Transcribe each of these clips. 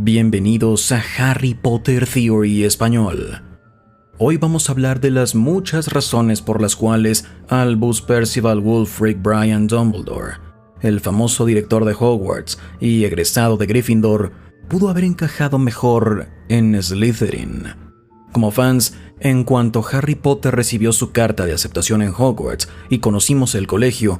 Bienvenidos a Harry Potter Theory Español. Hoy vamos a hablar de las muchas razones por las cuales Albus Percival Wulfric Brian Dumbledore, el famoso director de Hogwarts y egresado de Gryffindor, pudo haber encajado mejor en Slytherin. Como fans, en cuanto Harry Potter recibió su carta de aceptación en Hogwarts y conocimos el colegio,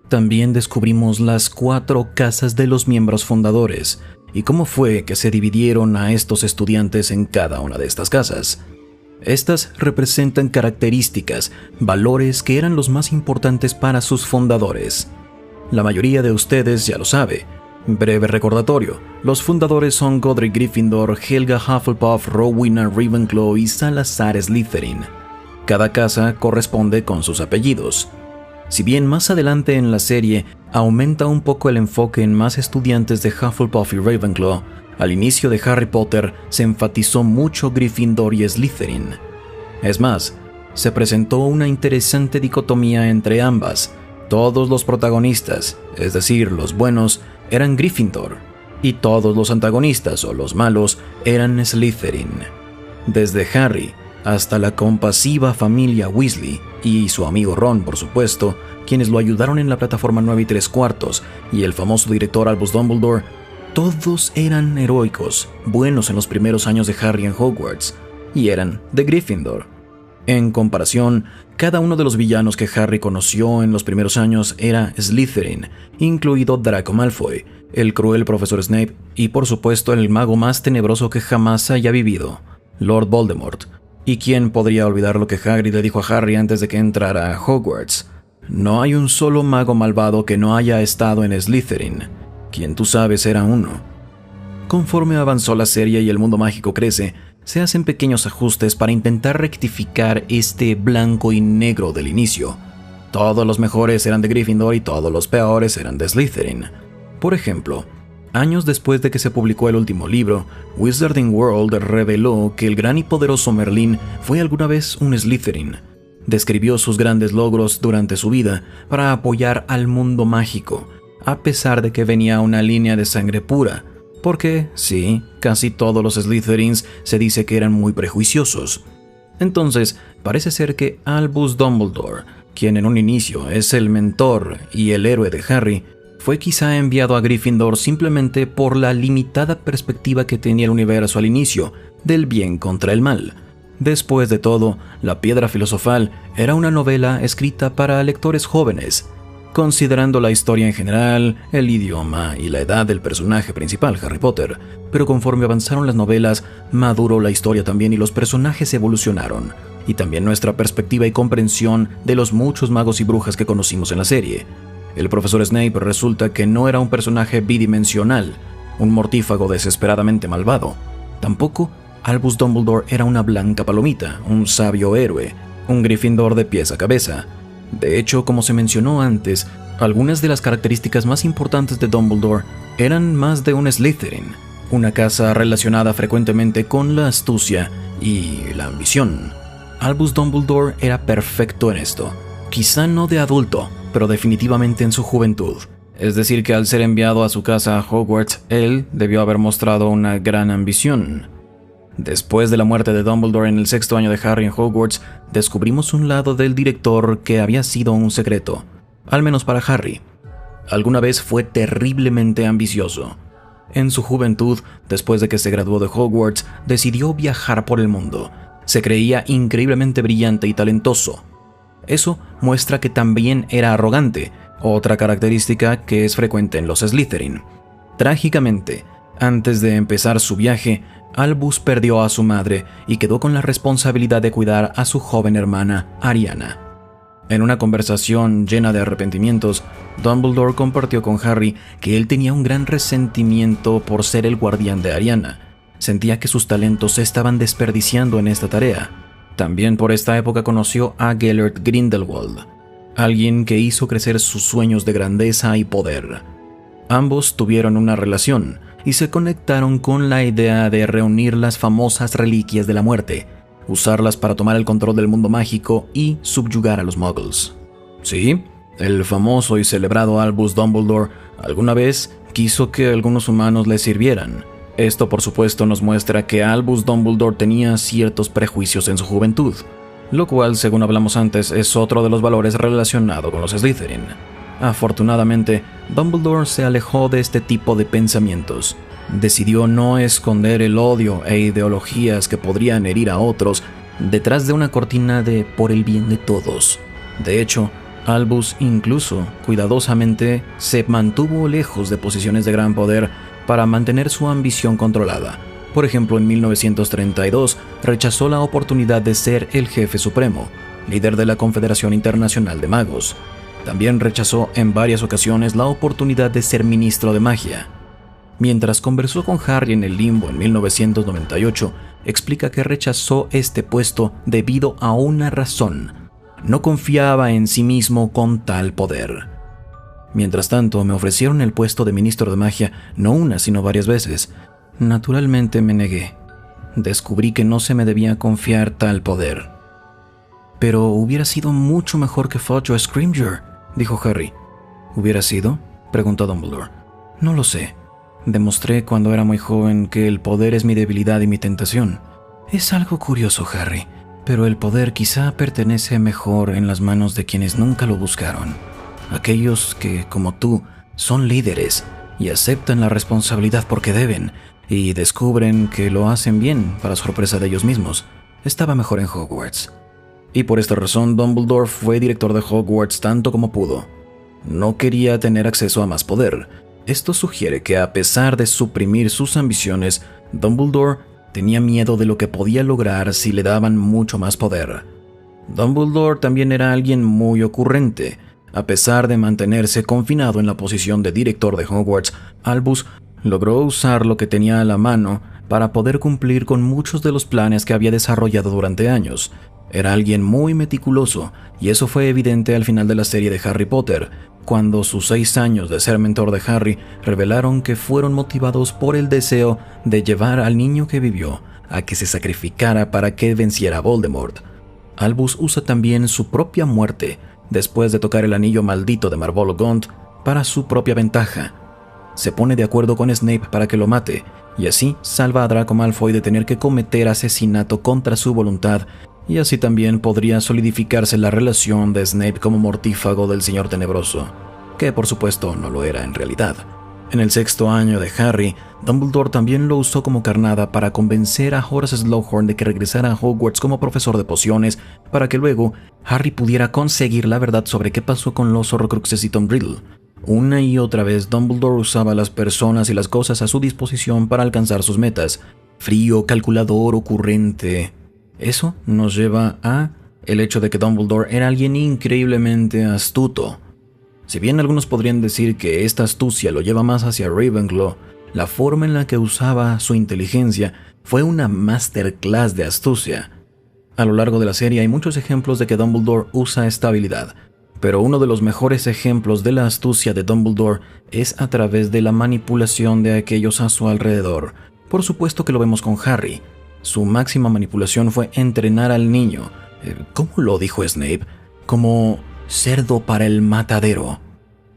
también descubrimos las 4 casas de los miembros fundadores y cómo fue que se dividieron a estos estudiantes en cada una de estas casas. Estas representan características, valores que eran los más importantes para sus fundadores. La mayoría de ustedes ya lo sabe. Breve recordatorio: los fundadores son Godric Gryffindor, Helga Hufflepuff, Rowena Ravenclaw y Salazar Slytherin. Cada casa corresponde con sus apellidos. Si bien más adelante en la serie aumenta un poco el enfoque en más estudiantes de Hufflepuff y Ravenclaw, al inicio de Harry Potter se enfatizó mucho Gryffindor y Slytherin. Es más, se presentó una interesante dicotomía entre ambas. Todos los protagonistas, es decir, los buenos, eran Gryffindor, y todos los antagonistas o los malos eran Slytherin. Desde Harry hasta la compasiva familia Weasley y su amigo Ron, por supuesto, quienes lo ayudaron en la plataforma 9 3/4, y el famoso director Albus Dumbledore, todos eran heroicos, buenos en los primeros años de Harry en Hogwarts, y eran de Gryffindor. En comparación, cada uno de los villanos que Harry conoció en los primeros años era Slytherin, incluido Draco Malfoy, el cruel profesor Snape y por supuesto el mago más tenebroso que jamás haya vivido, Lord Voldemort. ¿Y quién podría olvidar lo que Hagrid le dijo a Harry antes de que entrara a Hogwarts? No hay un solo mago malvado que no haya estado en Slytherin. Quien tú sabes era uno. Conforme avanzó la serie y el mundo mágico crece, se hacen pequeños ajustes para intentar rectificar este blanco y negro del inicio. Todos los mejores eran de Gryffindor y todos los peores eran de Slytherin. Por ejemplo, años después de que se publicó el último libro, Wizarding World reveló que el gran y poderoso Merlín fue alguna vez un Slytherin. Describió sus grandes logros durante su vida para apoyar al mundo mágico, a pesar de que venía una línea de sangre pura, porque, sí, casi todos los Slytherins se dice que eran muy prejuiciosos. Entonces, parece ser que Albus Dumbledore, quien en un inicio es el mentor y el héroe de Harry, fue quizá enviado a Gryffindor simplemente por la limitada perspectiva que tenía el universo al inicio, del bien contra el mal. Después de todo, La Piedra Filosofal era una novela escrita para lectores jóvenes. Considerando la historia en general, el idioma y la edad del personaje principal, Harry Potter, pero conforme avanzaron las novelas, maduró la historia también y los personajes evolucionaron, y también nuestra perspectiva y comprensión de los muchos magos y brujas que conocimos en la serie. El profesor Snape resulta que no era un personaje bidimensional, un mortífago desesperadamente malvado. Tampoco Albus Dumbledore era una blanca palomita, un sabio héroe, un Gryffindor de pies a cabeza. De hecho, como se mencionó antes, algunas de las características más importantes de Dumbledore eran más de un Slytherin, una casa relacionada frecuentemente con la astucia y la ambición. Albus Dumbledore era perfecto en esto, quizá no de adulto, pero definitivamente en su juventud. Es decir que al ser enviado a su casa a Hogwarts, él debió haber mostrado una gran ambición. Después de la muerte de Dumbledore en el 6º año de Harry en Hogwarts, descubrimos un lado del director que había sido un secreto, al menos para Harry. Alguna vez fue terriblemente ambicioso. En su juventud, después de que se graduó de Hogwarts, decidió viajar por el mundo. Se creía increíblemente brillante y talentoso. Eso muestra que también era arrogante, otra característica que es frecuente en los Slytherin. Trágicamente, antes de empezar su viaje, Albus perdió a su madre y quedó con la responsabilidad de cuidar a su joven hermana, Ariana. En una conversación llena de arrepentimientos, Dumbledore compartió con Harry que él tenía un gran resentimiento por ser el guardián de Ariana. Sentía que sus talentos se estaban desperdiciando en esta tarea. También por esta época conoció a Gellert Grindelwald, alguien que hizo crecer sus sueños de grandeza y poder. Ambos tuvieron una relación y se conectaron con la idea de reunir las famosas reliquias de la muerte, usarlas para tomar el control del mundo mágico y subyugar a los muggles. Sí, el famoso y celebrado Albus Dumbledore alguna vez quiso que algunos humanos le sirvieran, Esto por supuesto nos muestra que Albus Dumbledore tenía ciertos prejuicios en su juventud, lo cual, según hablamos antes, es otro de los valores relacionados con los Slytherin. Afortunadamente, Dumbledore se alejó de este tipo de pensamientos. Decidió no esconder el odio e ideologías que podrían herir a otros detrás de una cortina de por el bien de todos. De hecho, Albus incluso, cuidadosamente, se mantuvo lejos de posiciones de gran poder para mantener su ambición controlada. Por ejemplo, en 1932 rechazó la oportunidad de ser el jefe supremo, líder de la Confederación Internacional de Magos. También rechazó en varias ocasiones la oportunidad de ser ministro de magia. Mientras conversó con Harry en el Limbo en 1998, explica que rechazó este puesto debido a una razón: no confiaba en sí mismo con tal poder. Mientras tanto, me ofrecieron el puesto de ministro de magia no una, sino varias veces. Naturalmente me negué. Descubrí que no se me debía confiar tal poder. Pero hubiera sido mucho mejor que Fudge o Scrimgeour, dijo Harry. ¿Hubiera sido?, preguntó Dumbledore. No lo sé. Demostré cuando era muy joven que el poder es mi debilidad y mi tentación. Es algo curioso, Harry, pero el poder quizá pertenece mejor en las manos de quienes nunca lo buscaron. Aquellos que, como tú, son líderes y aceptan la responsabilidad porque deben, y descubren que lo hacen bien para sorpresa de ellos mismos. Estaba mejor en Hogwarts. Y por esta razón Dumbledore fue director de Hogwarts tanto como pudo. No quería tener acceso a más poder. Esto sugiere que a pesar de suprimir sus ambiciones, Dumbledore tenía miedo de lo que podía lograr si le daban mucho más poder. Dumbledore también era alguien muy ocurrente. A pesar de mantenerse confinado en la posición de director de Hogwarts, Albus logró usar lo que tenía a la mano para poder cumplir con muchos de los planes que había desarrollado durante años. Era alguien muy meticuloso, y eso fue evidente al final de la serie de Harry Potter, cuando sus 6 años de ser mentor de Harry revelaron que fueron motivados por el deseo de llevar al niño que vivió a que se sacrificara para que venciera a Voldemort. Albus usa también su propia muerte, después de tocar el anillo maldito de Marvolo Gaunt, para su propia ventaja. Se pone de acuerdo con Snape para que lo mate, y así salva a Draco Malfoy de tener que cometer asesinato contra su voluntad, y así también podría solidificarse la relación de Snape como mortífago del Señor Tenebroso, que por supuesto no lo era en realidad. En el 6º año de Harry, Dumbledore también lo usó como carnada para convencer a Horace Slughorn de que regresara a Hogwarts como profesor de pociones, para que luego Harry pudiera conseguir la verdad sobre qué pasó con los Horcruxes y Tom Riddle. Una y otra vez Dumbledore usaba las personas y las cosas a su disposición para alcanzar sus metas. Frío, calculador, ocurrente. Eso nos lleva a el hecho de que Dumbledore era alguien increíblemente astuto. Si bien algunos podrían decir que esta astucia lo lleva más hacia Ravenclaw, la forma en la que usaba su inteligencia fue una masterclass de astucia. A lo largo de la serie hay muchos ejemplos de que Dumbledore usa esta habilidad, pero uno de los mejores ejemplos de la astucia de Dumbledore es a través de la manipulación de aquellos a su alrededor. Por supuesto que lo vemos con Harry. Su máxima manipulación fue entrenar al niño. ¿Cómo lo dijo Snape? Como cerdo para el matadero.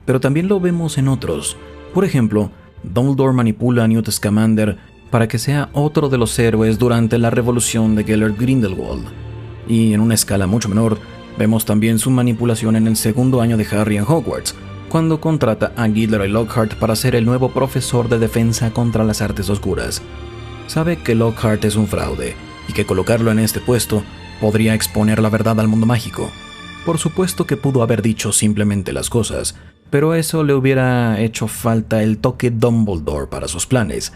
Pero también lo vemos en otros. Por ejemplo, Dumbledore manipula a Newt Scamander para que sea otro de los héroes durante la revolución de Gellert Grindelwald. Y en una escala mucho menor, vemos también su manipulación en el 2º año de Harry en Hogwarts, cuando contrata a Gilderoy Lockhart para ser el nuevo profesor de defensa contra las artes oscuras. Sabe que Lockhart es un fraude, y que colocarlo en este puesto podría exponer la verdad al mundo mágico. Por supuesto que pudo haber dicho simplemente las cosas, pero eso le hubiera hecho falta el toque Dumbledore para sus planes.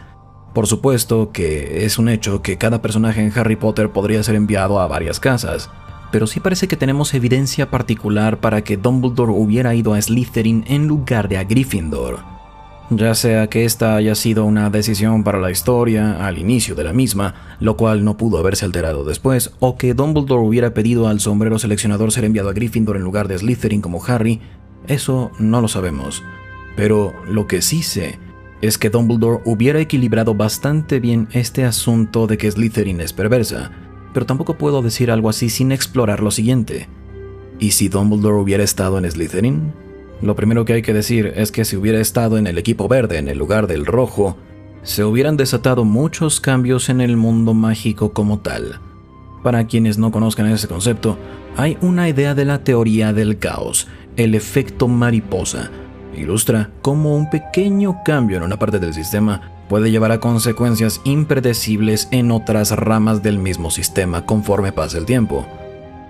Por supuesto que es un hecho que cada personaje en Harry Potter podría ser enviado a varias casas, pero sí parece que tenemos evidencia particular para que Dumbledore hubiera ido a Slytherin en lugar de a Gryffindor. Ya sea que esta haya sido una decisión para la historia al inicio de la misma, lo cual no pudo haberse alterado después, o que Dumbledore hubiera pedido al sombrero seleccionador ser enviado a Gryffindor en lugar de Slytherin como Harry, eso no lo sabemos. Pero lo que sí sé es que Dumbledore hubiera equilibrado bastante bien este asunto de que Slytherin es perversa, pero tampoco puedo decir algo así sin explorar lo siguiente. ¿Y si Dumbledore hubiera estado en Slytherin? Lo primero que hay que decir es que si hubiera estado en el equipo verde en el lugar del rojo, se hubieran desatado muchos cambios en el mundo mágico como tal. Para quienes no conozcan ese concepto, hay una idea de la teoría del caos, el efecto mariposa. Ilustra cómo un pequeño cambio en una parte del sistema puede llevar a consecuencias impredecibles en otras ramas del mismo sistema conforme pasa el tiempo.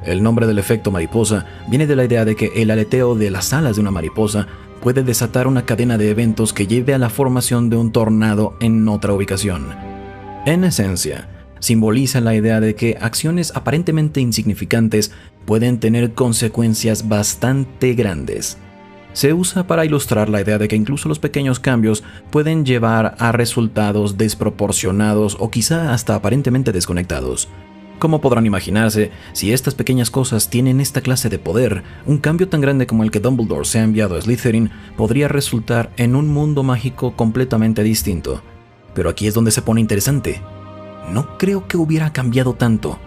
El nombre del efecto mariposa viene de la idea de que el aleteo de las alas de una mariposa puede desatar una cadena de eventos que lleve a la formación de un tornado en otra ubicación. En esencia, simboliza la idea de que acciones aparentemente insignificantes pueden tener consecuencias bastante grandes. Se usa para ilustrar la idea de que incluso los pequeños cambios pueden llevar a resultados desproporcionados o quizá hasta aparentemente desconectados. Como podrán imaginarse, si estas pequeñas cosas tienen esta clase de poder, un cambio tan grande como el que Dumbledore se ha enviado a Slytherin podría resultar en un mundo mágico completamente distinto. Pero aquí es donde se pone interesante. No creo que hubiera cambiado tanto.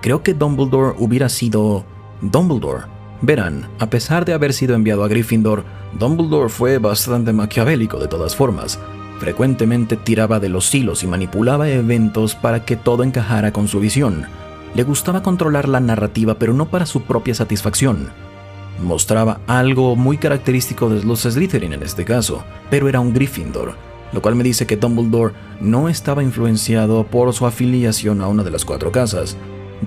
Creo que Dumbledore hubiera sido Dumbledore. Verán, a pesar de haber sido enviado a Gryffindor, Dumbledore fue bastante maquiavélico de todas formas. Frecuentemente tiraba de los hilos y manipulaba eventos para que todo encajara con su visión. Le gustaba controlar la narrativa, pero no para su propia satisfacción. Mostraba algo muy característico de los Slytherin en este caso, pero era un Gryffindor, lo cual me dice que Dumbledore no estaba influenciado por su afiliación a una de las 4 casas.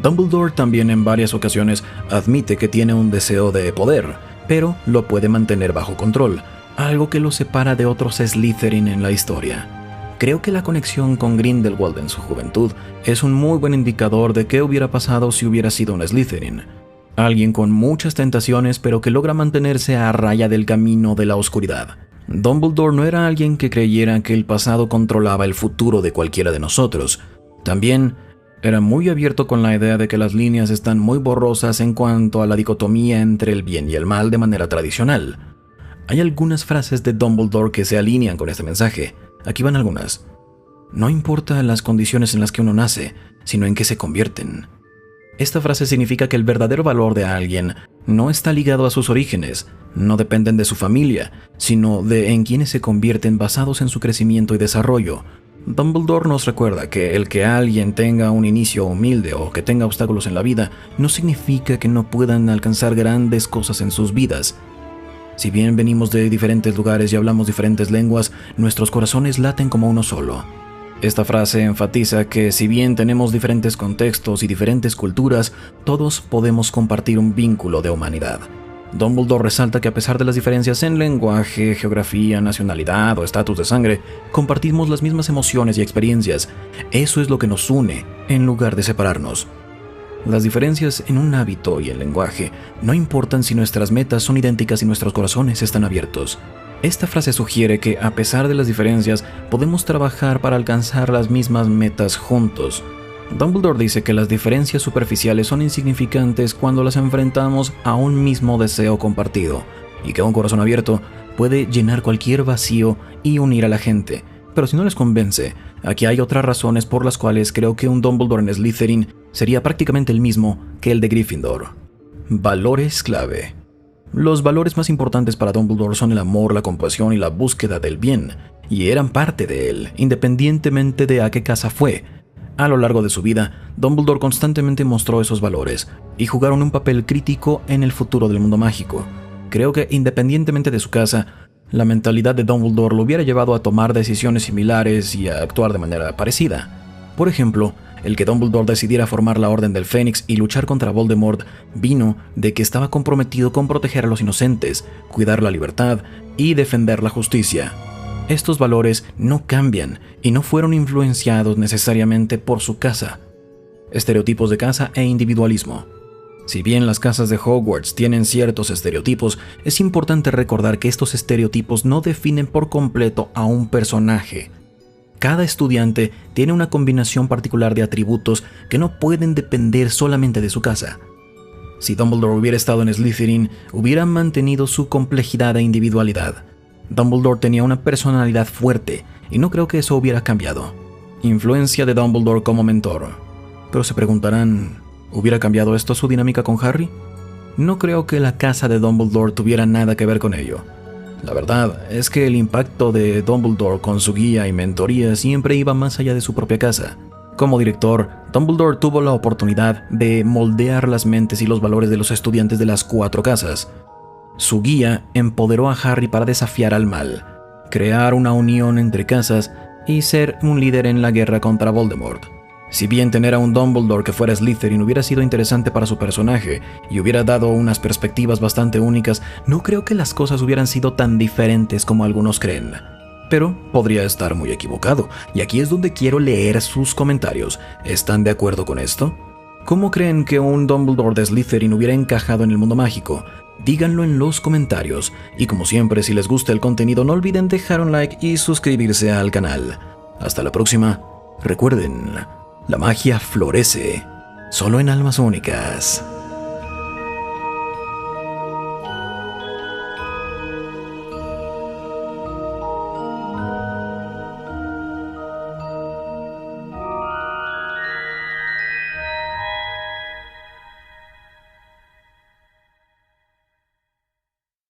Dumbledore también en varias ocasiones admite que tiene un deseo de poder, pero lo puede mantener bajo control, algo que lo separa de otros Slytherin en la historia. Creo que la conexión con Grindelwald en su juventud es un muy buen indicador de qué hubiera pasado si hubiera sido un Slytherin. Alguien con muchas tentaciones pero que logra mantenerse a raya del camino de la oscuridad. Dumbledore no era alguien que creyera que el pasado controlaba el futuro de cualquiera de nosotros. También era muy abierto con la idea de que las líneas están muy borrosas en cuanto a la dicotomía entre el bien y el mal de manera tradicional. Hay algunas frases de Dumbledore que se alinean con este mensaje. Aquí van algunas. No importa las condiciones en las que uno nace, sino en qué se convierten. Esta frase significa que el verdadero valor de alguien no está ligado a sus orígenes, no dependen de su familia, sino de en quienes se convierten basados en su crecimiento y desarrollo. Dumbledore nos recuerda que el que alguien tenga un inicio humilde o que tenga obstáculos en la vida no significa que no puedan alcanzar grandes cosas en sus vidas. Si bien venimos de diferentes lugares y hablamos diferentes lenguas, nuestros corazones laten como uno solo. Esta frase enfatiza que si bien tenemos diferentes contextos y diferentes culturas, todos podemos compartir un vínculo de humanidad. Dumbledore resalta que a pesar de las diferencias en lenguaje, geografía, nacionalidad o estatus de sangre, compartimos las mismas emociones y experiencias. Eso es lo que nos une, en lugar de separarnos. Las diferencias en un hábito y el lenguaje no importan si nuestras metas son idénticas y nuestros corazones están abiertos. Esta frase sugiere que, a pesar de las diferencias, podemos trabajar para alcanzar las mismas metas juntos. Dumbledore dice que las diferencias superficiales son insignificantes cuando las enfrentamos a un mismo deseo compartido, y que un corazón abierto puede llenar cualquier vacío y unir a la gente. Pero si no les convence, aquí hay otras razones por las cuales creo que un Dumbledore en Slytherin sería prácticamente el mismo que el de Gryffindor. Valores clave. Los valores más importantes para Dumbledore son el amor, la compasión y la búsqueda del bien, y eran parte de él, independientemente de a qué casa fue. A lo largo de su vida, Dumbledore constantemente mostró esos valores, y jugaron un papel crítico en el futuro del mundo mágico. Creo que, independientemente de su casa, la mentalidad de Dumbledore lo hubiera llevado a tomar decisiones similares y a actuar de manera parecida. Por ejemplo, el que Dumbledore decidiera formar la Orden del Fénix y luchar contra Voldemort vino de que estaba comprometido con proteger a los inocentes, cuidar la libertad y defender la justicia. Estos valores no cambian y no fueron influenciados necesariamente por su casa. Estereotipos de casa e individualismo. Si bien las casas de Hogwarts tienen ciertos estereotipos, es importante recordar que estos estereotipos no definen por completo a un personaje. Cada estudiante tiene una combinación particular de atributos que no pueden depender solamente de su casa. Si Dumbledore hubiera estado en Slytherin, hubiera mantenido su complejidad e individualidad. Dumbledore tenía una personalidad fuerte y no creo que eso hubiera cambiado. Influencia de Dumbledore como mentor. Pero se preguntarán, ¿hubiera cambiado esto su dinámica con Harry? No creo que la casa de Dumbledore tuviera nada que ver con ello. La verdad es que el impacto de Dumbledore con su guía y mentoría siempre iba más allá de su propia casa. Como director, Dumbledore tuvo la oportunidad de moldear las mentes y los valores de los estudiantes de las 4 casas. Su guía empoderó a Harry para desafiar al mal, crear una unión entre casas y ser un líder en la guerra contra Voldemort. Si bien tener a un Dumbledore que fuera Slytherin hubiera sido interesante para su personaje y hubiera dado unas perspectivas bastante únicas, no creo que las cosas hubieran sido tan diferentes como algunos creen. Pero podría estar muy equivocado, y aquí es donde quiero leer sus comentarios. ¿Están de acuerdo con esto? ¿Cómo creen que un Dumbledore de Slytherin hubiera encajado en el mundo mágico? Díganlo en los comentarios, y como siempre, si les gusta el contenido no olviden dejar un like y suscribirse al canal. Hasta la próxima. Recuerden, la magia florece solo en almas únicas.